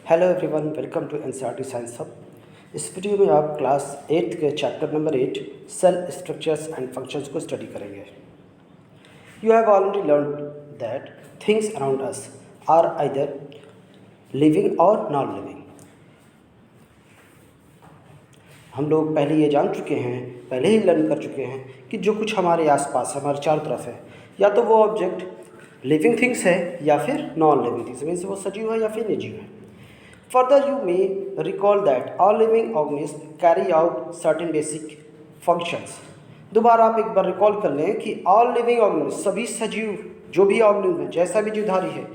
Hello everyone, welcome to NCERT science hub. इस video में आप क्लास 8 के chapter number 8 cell structures and functions को स्टडी करेंगे। You have already learned that things around us are either living or non living. हम लोग पहले ये जान चुके हैं, पहले ही लर्न कर चुके हैं कि जो कुछ हमारे आसपास हमारे चारों तरफ है, या तो वो ऑब्जेक्ट लिविंग थिंग्स है या फिर नॉन लिविंग थिंग्स, मीन्स वो सजीव है या फिर निर्जीव है। Further, you may recall that all living organisms carry out certain basic functions. दोबारा आप एक बार रिकॉल कर लें कि all living organisms, सभी सजीव जो भी ऑर्गेनिज्म है, जैसा भी जीवधारी है,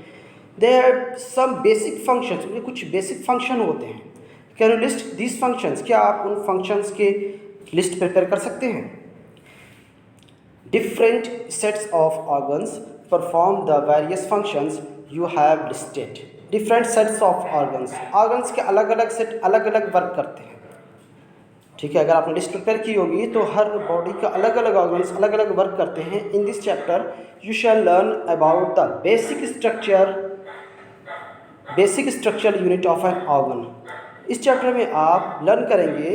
they have some basic functions, उनके कुछ बेसिक फंक्शन होते हैं। Can you list these functions? क्या आप उन फंक्शंस के लिस्ट प्रिपेयर कर सकते हैं? Different sets of organs perform the various functions you have listed. Different sets of organs के अलग अलग सेट अलग अलग वर्क करते हैं। ठीक है, अगर आपने लिस्ट प्रिपेयर की होगी तो हर बॉडी का अलग अलग ऑर्गन्स अलग अलग वर्क करते हैं। In this chapter you shall learn about the basic structure unit of an organ. इस चैप्टर में आप लर्न करेंगे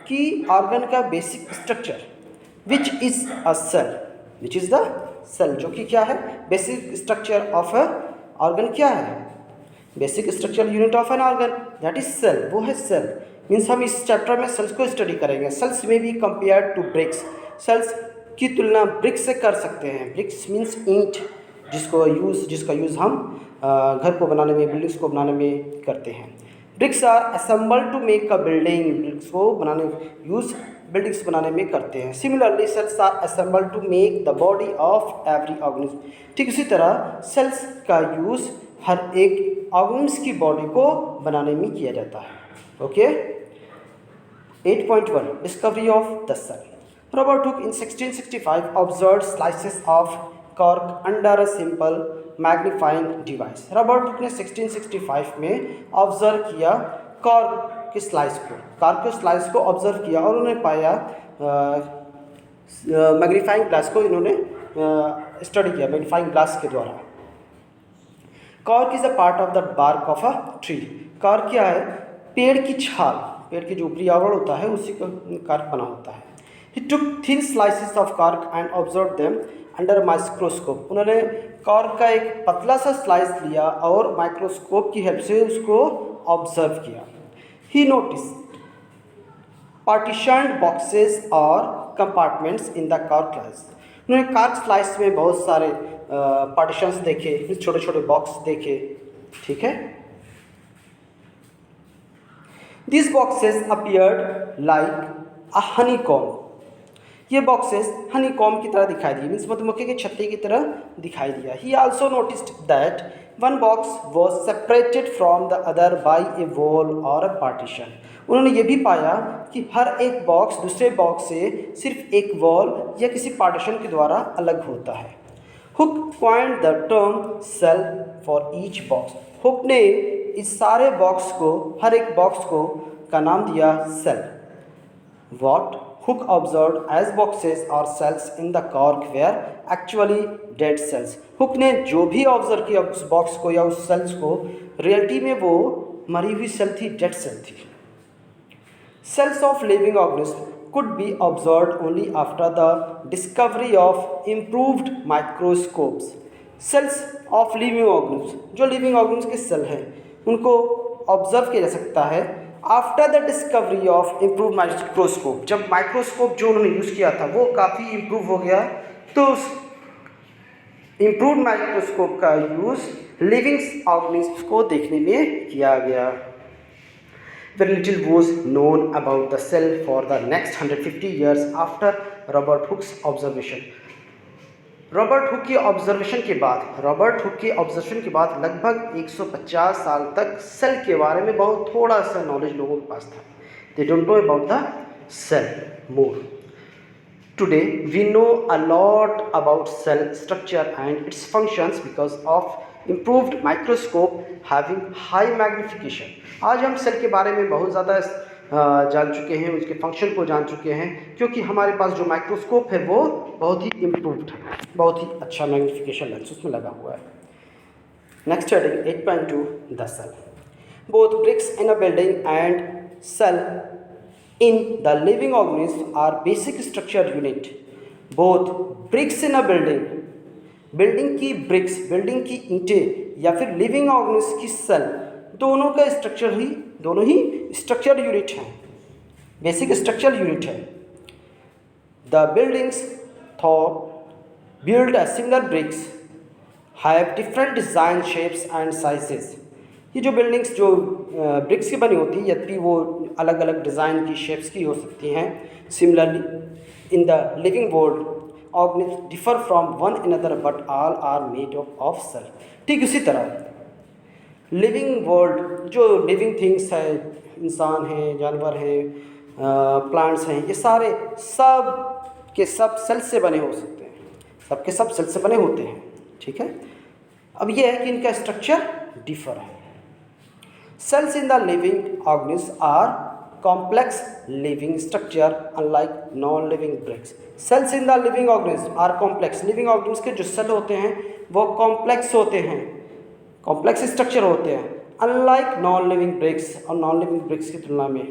कि ऑर्गन का basic structure which is a cell, which is the cell, जो कि क्या है, basic structure of a organ क्या है, basic structure unit of an organ that is cell, वो है सेल। मीन्स हम इस चैप्टर में सेल्स को स्टडी करेंगे। सेल्स में be compare to bricks, cells की तुलना ब्रिक्स से कर सकते हैं। ब्रिक्स मीन्स ईंट, जिसका यूज़ हम घर को बनाने में, बिल्डिंग्स को बनाने में करते हैं। Bricks are assembled to make a building, bricks को बनाने बिल्डिंग्स बनाने में करते हैं। Similarly cells are assembled to make the body of every organism. ठीक इसी तरह सेल्स का यूज़ हर एक ऑर्गेनिज्म की बॉडी को बनाने में किया जाता है। Okay, 8.1 discovery of the cell. Robert Hooke in 1665 observed slices of cork under a simple magnifying device. Robert Hooke ने 1665 में ऑब्जर्व किया कॉर्क के स्लाइस को ऑब्जर्व किया और उन्होंने पाया मैग्नीफाइंग ग्लास को इन्होंने स्टडी किया मैग्नीफाइंग ग्लास के द्वारा। Cork is a part of the bark of a tree. Cork क्या है, पेड़ की छाल, पेड़ की जो ऊपरी आवरण होता है उसी का कॉर्क बना होता है। He took thin slices of cork and observe them under microscope. उन्होंने कॉर्क का एक पतला सा स्लाइस लिया और माइक्रोस्कोप की हेल्प से उसको ऑब्जर्व किया। ही नोटिस पार्टीशन्ड बॉक्सेस और compartments in the cork slice. उन्होंने कॉर्क स्लाइस में बहुत सारे पार्टीशंस देखे, छोटे छोटे बॉक्स देखे। ठीक है, this boxes appeared like a Honey comb. ये बॉक्सेस हनी कॉम्ब की तरह दिखाई दिए, मीन्स मधुमक्खी के छत्ते की तरह दिखाई दिया। ही also noticed that one box was separated from the other by A wall और अ पार्टीशन। उन्होंने ये भी पाया कि हर एक बॉक्स दूसरे बॉक्स से सिर्फ एक वॉल या किसी पार्टीशन के द्वारा अलग होता है। Hooke coined the term cell for each box. Hooke ने इस सारे बॉक्स को, हर एक बॉक्स को का नाम दिया cell. What Hooke observed as boxes or cells in the cork were actually dead cells. Hooke ने जो भी ऑब्जर्व किया उस बॉक्स को या उस सेल्स को, रियलिटी में वो मरी हुई सेल थी, डेड सेल थी। Cells of living organisms could be observed only after the discovery of improved microscopes. Cells of living organisms, जो living organisms के सेल हैं, उनको ऑब्जर्व किया जा सकता है after the discovery of improve microscope. जब माइक्रोस्कोप जो उन्होंने यूज़ किया था वो काफ़ी इम्प्रूव हो गया, तो उस इम्प्रूव माइक्रोस्कोप का यूज़ लिविंग ऑर्गेनिज्म्स को देखने में किया गया। Very little was known about the cell for the next 150 years after Robert Hooke's observation. Robert Hooke के ऑब्जर्वेशन के बाद लगभग 150 साल तक सेल के बारे में बहुत थोड़ा सा नॉलेज लोगों के पास था। They don't know about the cell more. Today we know a lot about cell structure and its functions because of improved microscope having high magnification. आज हम सेल के बारे में बहुत ज़्यादा जान चुके हैं, उसके फंक्शन को जान चुके हैं, क्योंकि हमारे पास जो माइक्रोस्कोप है वो बहुत ही इम्प्रूव्ड है, बहुत ही अच्छा मैग्नीफिकेशन लेंस उसमें लगा हुआ है। Next heading 8.2 the cell. Both bricks in a building and cell in the living organism are basic structure unit. Both bricks in a building, building की ब्रिक्स, बिल्डिंग की ईंटें या फिर लिविंग ऑर्गेनिज्म की सेल, दोनों ही स्ट्रक्चर यूनिट हैं, basic structure unit है. The buildings thought build a similar bricks have different design shapes and sizes. ये जो बिल्डिंग्स जो ब्रिक्स की बनी होती है, यद्यपि वो अलग अलग डिज़ाइन की शेप्स की हो सकती हैं. Similarly in the living world organism differ from one another but all are made of cell. ठीक उसी तरह लिविंग वर्ल्ड, जो लिविंग थिंग्स है, इंसान हैं, जानवर हैं, प्लांट्स हैं, ये सारे सब के सब सेल से बने हो सकते हैं, सब के सब सेल से बने होते हैं. ठीक है. अब ये है कि इनका स्ट्रक्चर डिफर है. Cells in the living organism are complex living structure unlike non-living bricks. Cells in the living organism are complex. living organisms के जो सेल होते हैं वो complex होते हैं, complex structure होते हैं, unlike non-living bricks, और non-living bricks की तुलना में.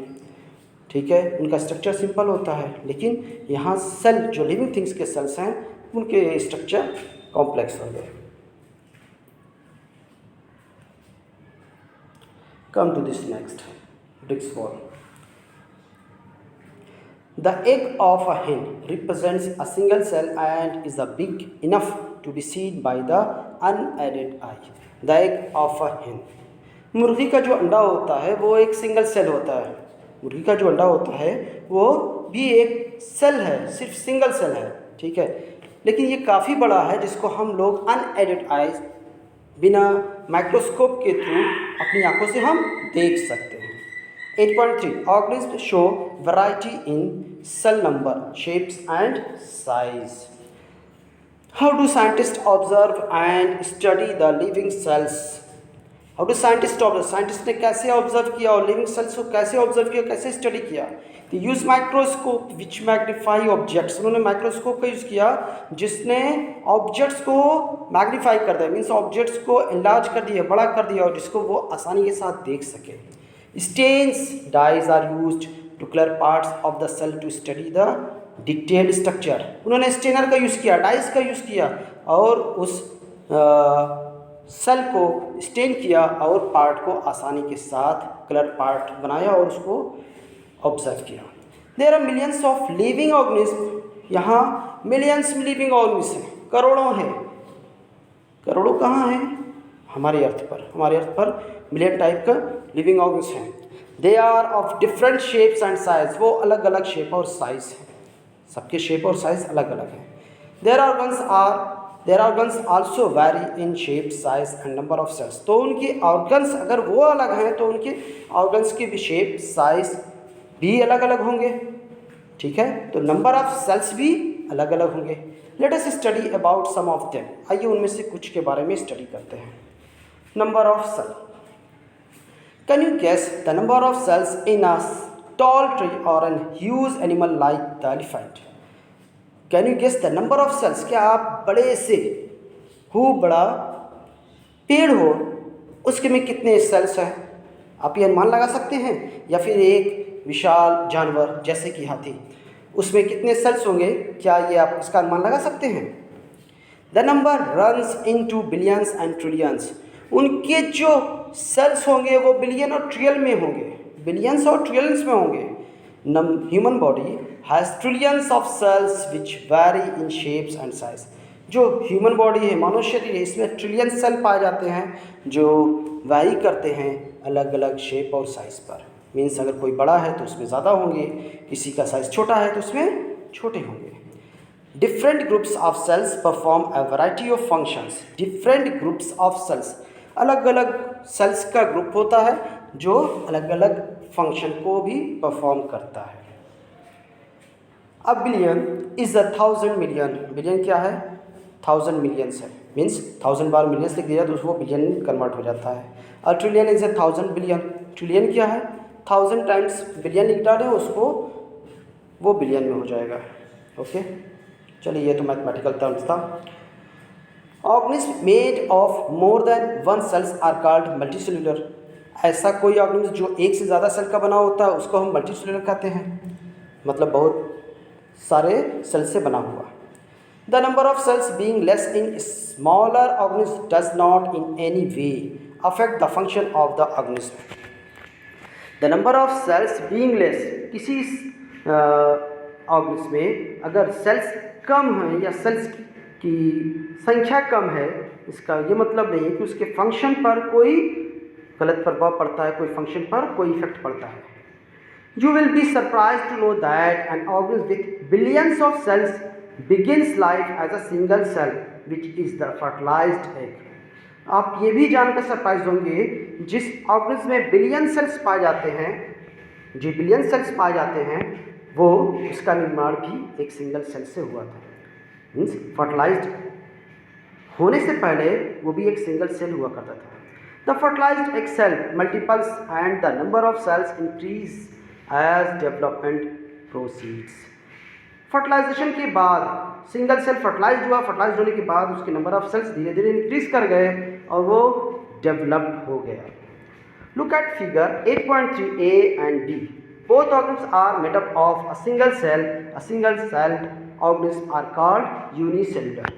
ठीक है, उनका स्ट्रक्चर सिंपल होता है, लेकिन यहाँ सेल जो लिविंग थिंग्स के सेल्स हैं उनके स्ट्रक्चर कॉम्प्लेक्स हो गए. Come to this next bricks wall. The egg of a hen represents a single cell and is big enough to be seen by the unaided eye. The egg of a hen. मुर्गी का जो अंडा होता है वो एक single cell होता है. मुर्गी का जो अंडा होता है वो भी एक सेल है, सिर्फ सिंगल सेल है. ठीक है, लेकिन ये काफ़ी बड़ा है जिसको हम लोग अनएडेड आइज, बिना माइक्रोस्कोप के थ्रू अपनी आंखों से हम देख सकते हैं. 8.3 Organisms show variety in cell number, shapes and size. How do scientists observe and study the living cells? How do scientists observe? Scientists ने कैसे ऑब्जर्व किया और लिविंग सेल्स को कैसे ऑब्जर्व किया, कैसे स्टडी किया? They use microscope which magnify objects. उन्होंने माइक्रोस्कोप का यूज़ किया जिसने ऑब्जेक्ट्स को मैग्नीफाई कर दिया, मीन्स ऑब्जेक्ट्स को एनलार्ज कर दिया, बड़ा कर दिया, और जिसको वो आसानी के साथ देख सके. Stains, dyes are used to color parts of the cell to study the detailed structure. उन्होंने स्टेनर का यूज़ किया, डाइस का यूज़ किया और उस सेल को स्टेन किया और पार्ट को आसानी के साथ कलर पार्ट बनाया और उसको ऑब्जर्व किया. There are millions of living organism. यहाँ मिलियंस लिविंग ऑर्गेनिज्म हैं, करोड़ों हैं. करोड़ों कहाँ हैं? हमारे अर्थ पर मिलियन टाइप का लिविंग ऑर्गेनिज्म हैं. They are of different shapes and size. वो अलग अलग शेप और साइज हैं, सबके शेप और साइज अलग अलग हैं. Their organs also vary in shape, size and number of cells. तो उनकी ऑर्गन्स अगर वो अलग हैं तो उनके ऑर्गन्स की भी शेप, साइज भी अलग अलग होंगे. ठीक है, तो नंबर ऑफ सेल्स भी अलग अलग होंगे. Let us study about some of them. आइए उनमें से कुछ के बारे में स्टडी करते हैं. Number of cell. Can you guess the number of cells in a tall tree or a huge animal like the elephant? Can you guess the number of cells? क्या आप बड़े से बड़ा पेड़ हो उसके में कितने सेल्स हैं आप ये अनुमान लगा सकते हैं? या फिर एक विशाल जानवर जैसे कि हाथी, उसमें कितने सेल्स होंगे, क्या ये आप इसका अनुमान लगा सकते हैं? The number runs into billions and trillions. उनके जो सेल्स होंगे वो बिलियन और ट्रिलियन में होंगे, बिलियंस और ट्रिलियंस में होंगे. Human body has trillions of cells which vary in shapes and size. जो ह्यूमन बॉडी है, मानव शरीर है, इसमें ट्रिलियन सेल पाए जाते हैं जो वैरी करते हैं अलग अलग शेप और साइज़ पर. मीन्स अगर कोई बड़ा है तो उसमें ज़्यादा होंगे, किसी का साइज़ छोटा है तो उसमें छोटे होंगे. Different groups of cells perform a variety of functions. Different groups of cells, अलग अलग सेल्स का ग्रुप होता है जो अलग अलग फंक्शन को भी परफॉर्म करता है. अब बिलियन इज़ 1000 मिलियन. बिलियन क्या है? 1000 मिलियंस है, मीन्स 1000 बार मिलियंस लिख दिया तो वो बिलियन कन्वर्ट हो जाता है. और ट्रिलियन इज़ 1000 बिलियन. ट्रिलियन क्या है? 1000 टाइम्स बिलियन लिख डालें उसको, वो बिलियन में हो जाएगा. ओके, चलिए ये तो मैथमेटिकल टर्म्स था. Organisms made of more than one cells are called multicellular. ऐसा कोई ऑर्गेनिज्म जो एक से ज़्यादा सेल का बना होता है उसको हम मल्टीसेलुलर कहते हैं, मतलब बहुत सारे सेल से बना हुआ। The number of sales being less in smaller organism does not in any way affect the function of the organism. The number of sales being less, किसी ऑर्गेनिज्म में अगर सेल्स कम हैं या सेल्स की संख्या कम है, इसका ये मतलब नहीं है कि उसके फंक्शन पर कोई गलत प्रभाव पड़ता है, कोई फंक्शन पर कोई इफेक्ट पड़ता है। You will be surprised to know that an organism with billions of cells begins life as a single cell, which is the fertilized egg. आप ये भी जानकर सरप्राइज होंगे, जिस ऑर्गेनिज्म में बिलियन सेल्स पाए जाते हैं, जो बिलियन सेल्स पाए जाते हैं, वो उसका निर्माण भी एक सिंगल सेल से हुआ था। मीन्स फर्टिलाइज्ड होने से पहले वो भी एक सिंगल सेल हुआ करता था। The fertilized egg cell multiples and the number of cells increase as development proceeds. Fertilization के बाद सिंगल सेल फर्टिलाइज्ड हुआ, फर्टिलाइज्ड होने के बाद उसके नंबर ऑफ सेल्स धीरे धीरे इंक्रीज कर गए और वो डेवलप्ड हो गया। Look at figure 8.3a and b. Both organisms are made up of a single cell. A single celled organisms are called unicellular.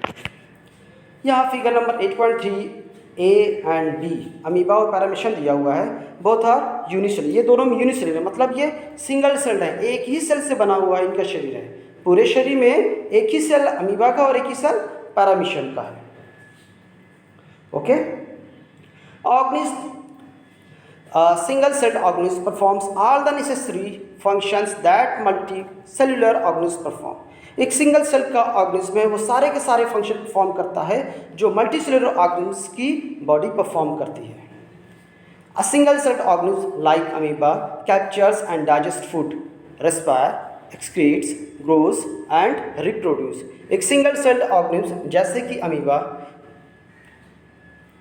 यहाँ figure number 8.3a and b amoeba और पैरामीशियम दिया हुआ है। बोथ आर यूनिसेलुलर, ये दोनों unicellular मतलब ये single cell है, एक ही सेल से बना हुआ इनका शरीर है। पूरे शरीर में एक ही सेल अमीबा का और एक ही सेल पैरामीशियम का है। Okay, organism single celled organism performs all the necessary functions that multicellular organisms perform. एक सिंगल सेल का ऑर्गेनिज्म है, वो सारे के सारे फंक्शन परफॉर्म करता है जो मल्टीसेलुलर ऑर्गेनिज्म की बॉडी परफॉर्म करती है। A single celled organism like amoeba captures and digest food, respire, excretes, grows and reproduce. एक सिंगल सेल्ड ऑर्गेनिज्म जैसे कि अमीबा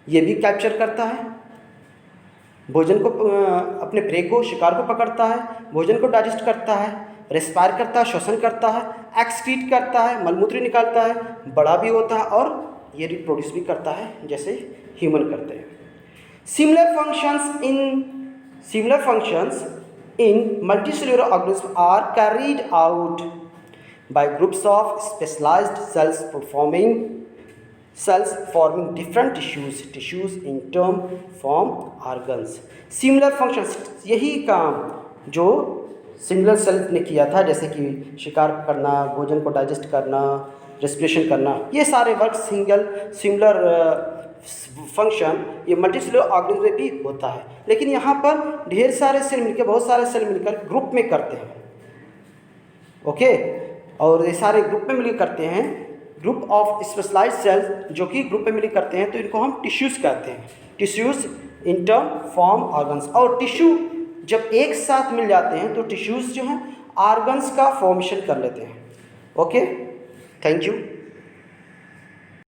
ये भी कैप्चर करता है, भोजन को अपने प्रे को शिकार को पकड़ता है, भोजन को डाइजेस्ट करता है, रेस्पायर करता है, श्वसन करता है, एक्सक्रीट करता है, मलमूत्र निकालता है, बड़ा भी होता है और ये रिप्रोड्यूस भी करता है जैसे ह्यूमन करते हैं। Similar functions in multicellular organism are carried out by groups of specialized cells forming different tissues in turn form organs. Similar functions, यही काम जो सिंगल सेल ने किया था, जैसे कि शिकार करना, भोजन को डाइजेस्ट करना, रेस्पिरेशन करना, ये सारे वर्क सिमिलर फंक्शन ये मल्टीसेलुलर ऑर्गेनिज्म में भी होता है। लेकिन यहाँ पर ढेर सारे सेल मिलकर, बहुत सारे सेल मिलकर ग्रुप में करते हैं। ओके, और ये सारे ग्रुप में मिलकर करते हैं, ग्रुप ऑफ स्पेशलाइज्ड सेल्स जो कि ग्रुप में मिलकर करते हैं, तो इनको हम टिश्यूज़ कहते हैं। Tissues in term form organs, और टिश्यू जब एक साथ मिल जाते हैं तो टिश्यूज़ जो हैं ऑर्गन्स का फॉर्मेशन कर लेते हैं। Okay, thank you.